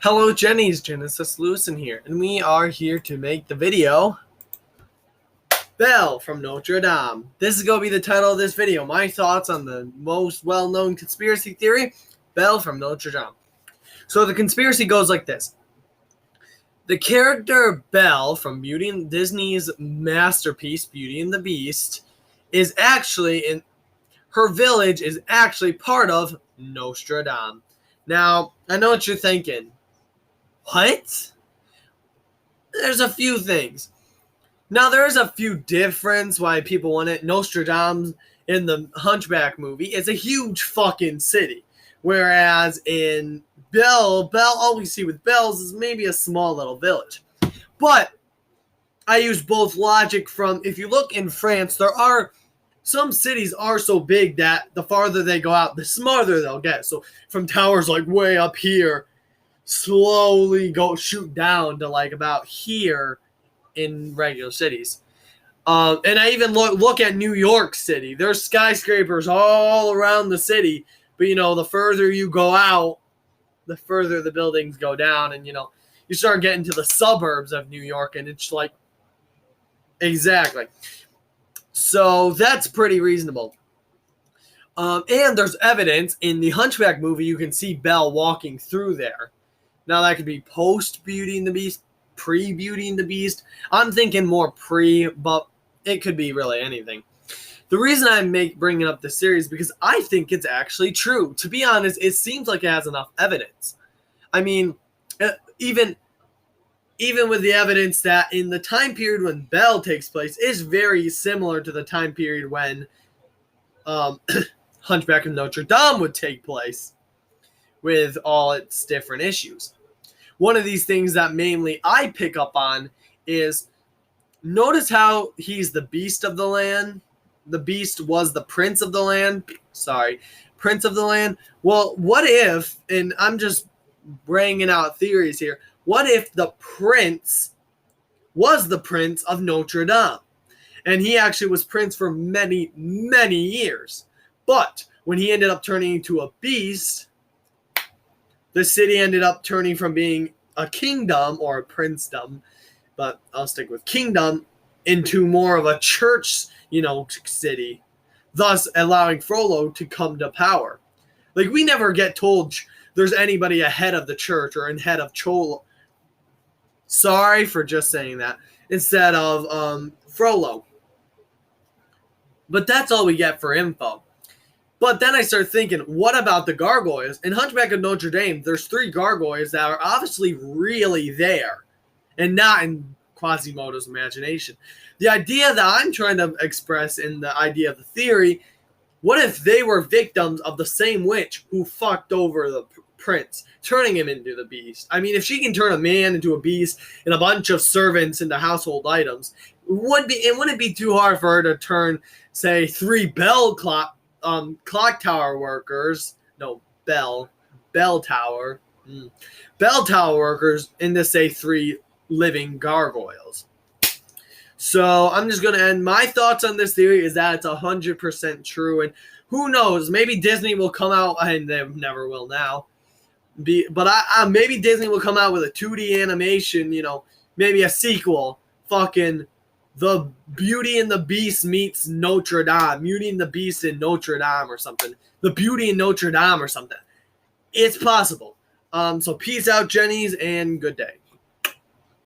Hello, Jenny's Genesis Lewison here, and we are here to make the video Belle from Notre Dame. This is going to be the title of this video, my thoughts on the most well-known conspiracy theory, Belle from Notre Dame. So the conspiracy goes like this. The character Belle from Disney's masterpiece, Beauty and the Beast, is actually in her village is actually part of Notre Dame. Now, I know what you're thinking. What? There's a few things. Now, there's a few differences why people want it. Notre Dame in the Hunchback movie is a huge fucking city. Whereas in Belle, all we see with Belle's is maybe a small little village. But I use both logic from, if you look in France, there are some cities are so big that the farther they go out, the smarter they'll get. So from towers like way up here, slowly shoot down to like about here in regular cities. And I even look at New York City. There's skyscrapers all around the city, but the further you go out, the further the buildings go down, and you start getting to the suburbs of New York, and it's like exactly. So that's pretty reasonable. And there's evidence in the Hunchback movie. You can see Belle walking through there. Now, that could be post-Beauty and the Beast, pre-Beauty and the Beast. I'm thinking more pre, but it could be really anything. The reason I'm bringing up this series is because I think it's actually true. To be honest, it seems like it has enough evidence. I mean, even with the evidence that in the time period when Belle takes place is very similar to the time period when Hunchback of Notre Dame would take place, with all its different issues. One of these things that mainly I pick up on is, notice how he's the beast of the land. The beast was the prince of the land. Prince of the land. Well, what if, and I'm just bringing out theories here, what if the prince was the prince of Notre Dame? And he actually was prince for many, many years. But when he ended up turning into a beast, the city ended up turning from being a kingdom or a princedom, but I'll stick with kingdom, into more of a church, city, thus allowing Frollo to come to power. Like, we never get told there's anybody ahead of the church or ahead of Cholo. Sorry for just saying that. Instead of Frollo. But that's all we get for info. But then I start thinking, what about the gargoyles? In Hunchback of Notre Dame, there's 3 gargoyles that are obviously really there and not in Quasimodo's imagination. The idea that I'm trying to express in the idea of the theory, what if they were victims of the same witch who fucked over the prince, turning him into the beast? I mean, if she can turn a man into a beast and a bunch of servants into household items, wouldn't it be too hard for her to turn, say, 3 Bell clock tower workers, Bell Tower workers into, say, 3 living gargoyles? So I'm just going to end my thoughts on this theory is that it's 100% true, and who knows, maybe Disney will come out, and they never will now, but maybe Disney will come out with a 2D animation, maybe a sequel, fucking The Beauty and the Beast meets Notre Dame, Beauty and the Beast in Notre Dame or something, The Beauty in Notre Dame or something. It's possible. So peace out, Jennies, and good day.